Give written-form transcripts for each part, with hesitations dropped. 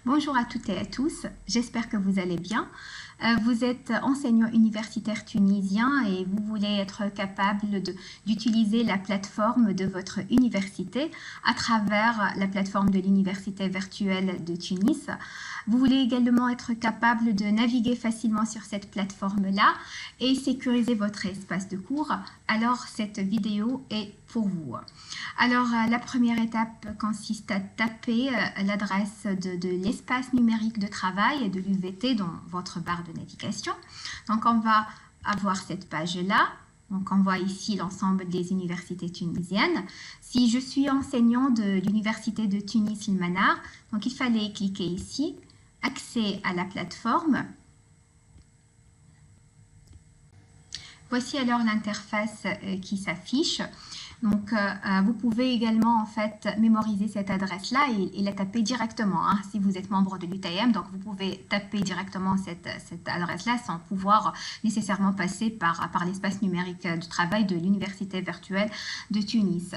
Bonjour à toutes et à tous, j'espère que vous allez bien. Vous êtes enseignant universitaire tunisien et vous voulez être capable d'utiliser la plateforme de votre université à travers la plateforme de l'Université virtuelle de Tunis. Vous voulez également être capable de naviguer facilement sur cette plateforme-là et sécuriser votre espace de cours. Alors cette vidéo est pour vous. Alors la première étape consiste à taper l'adresse de l'espace numérique de travail et de l'UVT dans votre barre de navigation. Donc on va avoir cette page-là. Donc on voit ici l'ensemble des universités tunisiennes. Si je suis enseignant de l'université de Tunis El Manar, donc il fallait cliquer ici, accès à la plateforme. Voici alors l'interface qui s'affiche. Donc, vous pouvez également en fait mémoriser cette adresse-là et la taper directement. Si vous êtes membre de l'UTM, donc vous pouvez taper directement cette adresse-là sans pouvoir nécessairement passer par l'espace numérique de travail de l'Université virtuelle de Tunis.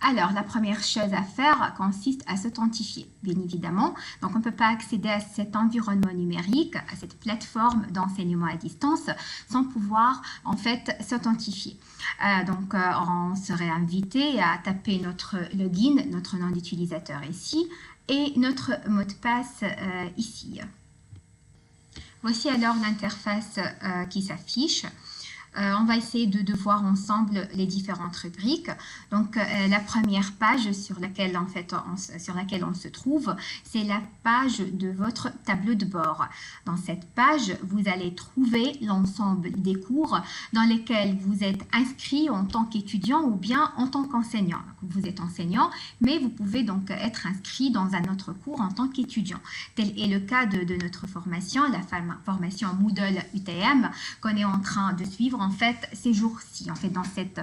Alors, la première chose à faire consiste à s'authentifier, bien évidemment. Donc, on ne peut pas accéder à cet environnement numérique, à cette plateforme d'enseignement à distance, sans pouvoir en fait s'authentifier. Donc, on serait invité à taper notre login, notre nom d'utilisateur ici, et notre mot de passe ici. Voici alors l'interface qui s'affiche. On va essayer de voir ensemble les différentes rubriques. Donc, la première page sur laquelle on se trouve, c'est la page de votre tableau de bord. Dans cette page, vous allez trouver l'ensemble des cours dans lesquels vous êtes inscrit en tant qu'étudiant ou bien en tant qu'enseignant. Vous êtes enseignant, mais vous pouvez donc être inscrit dans un autre cours en tant qu'étudiant. Tel est le cas de notre formation, la formation Moodle UTM, qu'on est en train de suivre en fait ces jours-ci. En fait, dans cette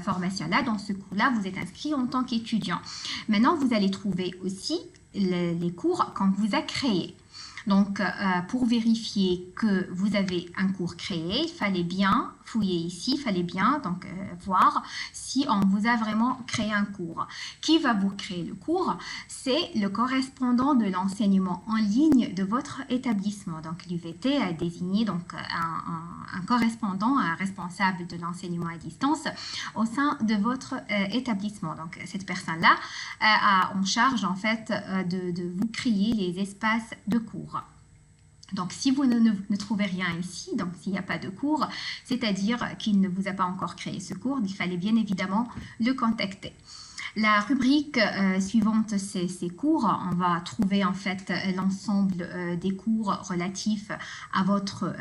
formation-là, dans ce cours-là, vous êtes inscrit en tant qu'étudiant. Maintenant, vous allez trouver aussi les cours qu'on vous a créés. Donc, pour vérifier que vous avez un cours créé, il fallait bien fouiller ici, il fallait bien donc voir si on vous a vraiment créé un cours. Qui va vous créer le cours? C'est le correspondant de l'enseignement en ligne de votre établissement. Donc, l'UVT a désigné donc un correspondant, un responsable de l'enseignement à distance au sein de votre établissement. Donc, cette personne-là a en charge en fait de vous créer les espaces de cours. Donc, si vous ne trouvez rien ici, donc s'il n'y a pas de cours, c'est-à-dire qu'il ne vous a pas encore créé ce cours, il fallait bien évidemment le contacter. La rubrique suivante, c'est ces cours. On va trouver en fait l'ensemble des cours relatifs à votre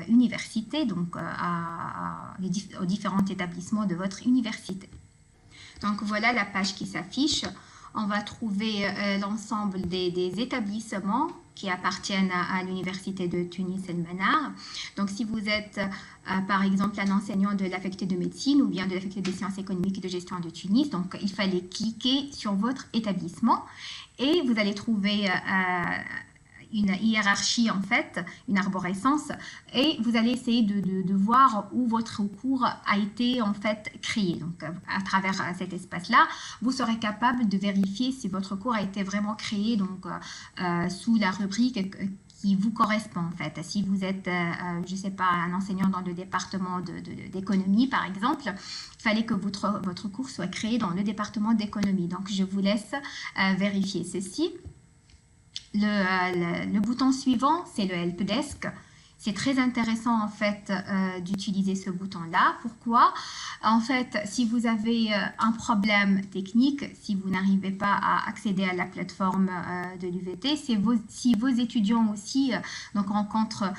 université, donc aux différents établissements de votre université. Donc, voilà la page qui s'affiche. On va trouver l'ensemble des établissements qui appartiennent à l'Université de Tunis El Manar. Donc, si vous êtes, par exemple, un enseignant de la faculté de médecine ou bien de la faculté des sciences économiques et de gestion de Tunis, donc il fallait cliquer sur votre établissement et vous allez trouver une hiérarchie en fait, une arborescence, et vous allez essayer de voir où votre cours a été en fait créé. Donc à travers cet espace-là, vous serez capable de vérifier si votre cours a été vraiment créé donc sous la rubrique qui vous correspond en fait. Si vous êtes, je ne sais pas, un enseignant dans le département d'économie par exemple, il fallait que votre cours soit créé dans le département d'économie. Donc je vous laisse vérifier ceci. Le bouton suivant, c'est le helpdesk. C'est très intéressant en fait d'utiliser ce bouton-là. Pourquoi? En fait, si vous avez un problème technique, si vous n'arrivez pas à accéder à la plateforme de l'UVT, si vos étudiants aussi donc rencontrent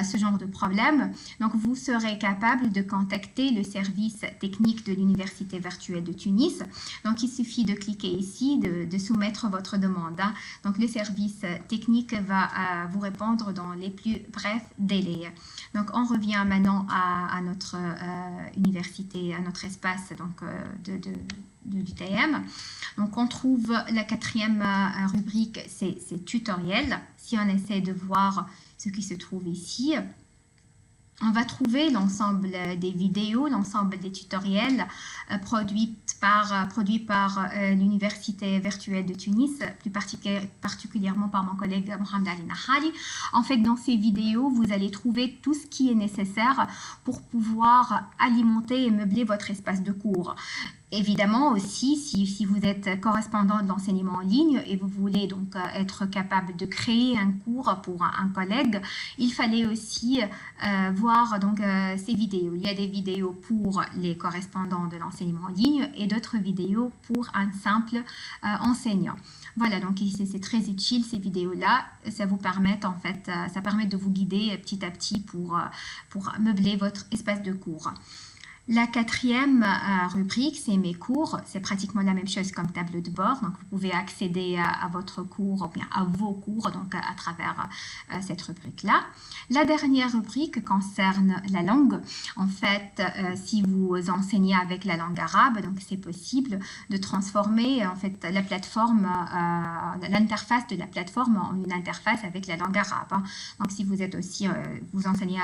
ce genre de problème, donc vous serez capable de contacter le service technique de l'Université virtuelle de Tunis. Donc, il suffit de cliquer ici, de soumettre votre demande. Donc, le service technique va vous répondre dans les plus brefs délais. Donc, on revient maintenant à notre université, à notre espace donc, de l'UTM. Donc, on trouve la quatrième rubrique, c'est tutoriel. Si on essaie de voir ce qui se trouve ici, on va trouver l'ensemble des vidéos, l'ensemble des tutoriels produits par l'Université virtuelle de Tunis, plus particulièrement par mon collègue Mohamed Ali Nahali. En fait, dans ces vidéos, vous allez trouver tout ce qui est nécessaire pour pouvoir alimenter et meubler votre espace de cours. Évidemment aussi, si vous êtes correspondant de l'enseignement en ligne et vous voulez donc être capable de créer un cours pour un collègue, il fallait aussi voir donc ces vidéos. Il y a des vidéos pour les correspondants de l'enseignement en ligne et d'autres vidéos pour un simple enseignant. Voilà, donc c'est très utile ces vidéos-là. Ça vous permet en fait, ça permet de vous guider petit à petit pour meubler votre espace de cours. La quatrième rubrique, c'est mes cours. C'est pratiquement la même chose comme tableau de bord. Donc, vous pouvez accéder à votre cours ou bien à vos cours donc à travers cette rubrique-là. La dernière rubrique concerne la langue. En fait, si vous enseignez avec la langue arabe, donc c'est possible de transformer en fait la plateforme, l'interface de la plateforme en une interface avec la langue arabe. Hein. Donc, si vous êtes aussi, vous enseignez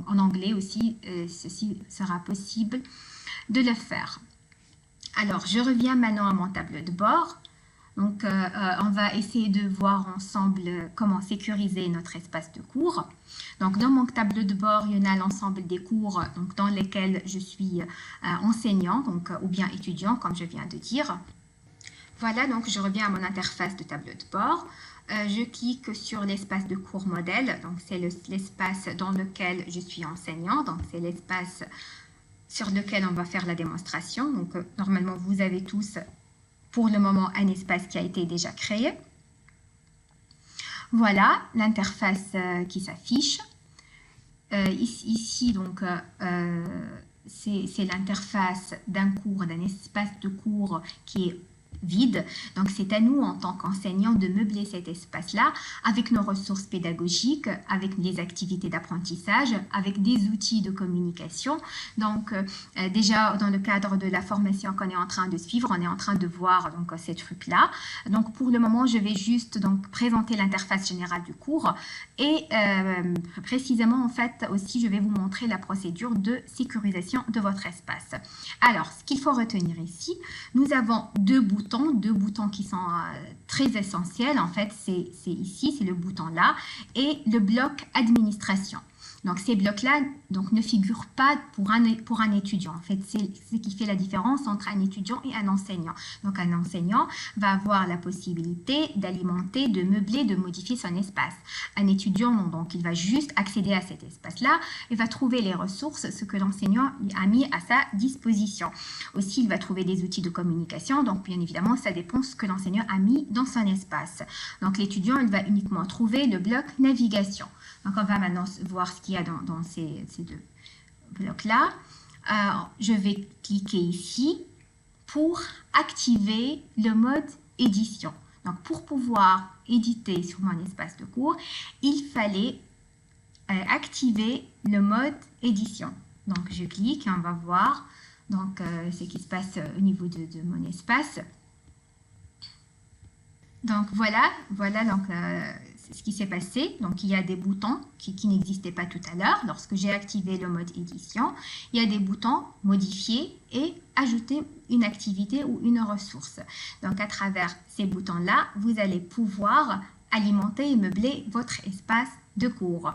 en anglais aussi, ceci sera possible de le faire. Alors, je reviens maintenant à mon tableau de bord. Donc, on va essayer de voir ensemble comment sécuriser notre espace de cours. Donc, dans mon tableau de bord, il y en a l'ensemble des cours donc, dans lesquels je suis enseignant donc, ou bien étudiant, comme je viens de dire. Voilà, donc je reviens à mon interface de tableau de bord. Je clique sur l'espace de cours modèle. Donc, c'est l'espace dans lequel je suis enseignant. Donc, c'est l'espace sur lequel on va faire la démonstration. Donc, normalement, vous avez tous, pour le moment, un espace qui a été déjà créé. Voilà l'interface qui s'affiche. Ici, donc, c'est l'interface d'un cours, d'un espace de cours qui est vide. Donc, c'est à nous, en tant qu'enseignants, de meubler cet espace-là avec nos ressources pédagogiques, avec les activités d'apprentissage, avec des outils de communication. Donc, déjà, dans le cadre de la formation qu'on est en train de suivre, on est en train de voir donc, ces trucs-là. Donc, pour le moment, je vais juste donc, présenter l'interface générale du cours et précisément, en fait, aussi, je vais vous montrer la procédure de sécurisation de votre espace. Alors, ce qu'il faut retenir ici, nous avons deux boutons qui sont très essentiels. En fait, c'est ici, c'est le bouton là, et le bloc administration. Donc, ces blocs-là ne figurent pas pour un étudiant. En fait, c'est ce qui fait la différence entre un étudiant et un enseignant. Donc, un enseignant va avoir la possibilité d'alimenter, de meubler, de modifier son espace. Un étudiant, non, donc, il va juste accéder à cet espace-là et va trouver les ressources, ce que l'enseignant a mis à sa disposition. Aussi, il va trouver des outils de communication. Donc, bien évidemment, ça dépend de ce que l'enseignant a mis dans son espace. Donc, l'étudiant, il va uniquement trouver le bloc navigation. Donc, on va maintenant voir ce qu'il y a dans ces deux blocs-là. Je vais cliquer ici pour activer le mode édition. Donc, pour pouvoir éditer sur mon espace de cours, il fallait activer le mode édition. Donc, je clique et on va voir donc, ce qui se passe au niveau de mon espace. Donc, voilà donc, ce qui s'est passé. Donc, il y a des boutons qui n'existaient pas tout à l'heure. Lorsque j'ai activé le mode édition, il y a des boutons modifier et ajouter une activité ou une ressource. Donc, à travers ces boutons-là, vous allez pouvoir alimenter et meubler votre espace de cours.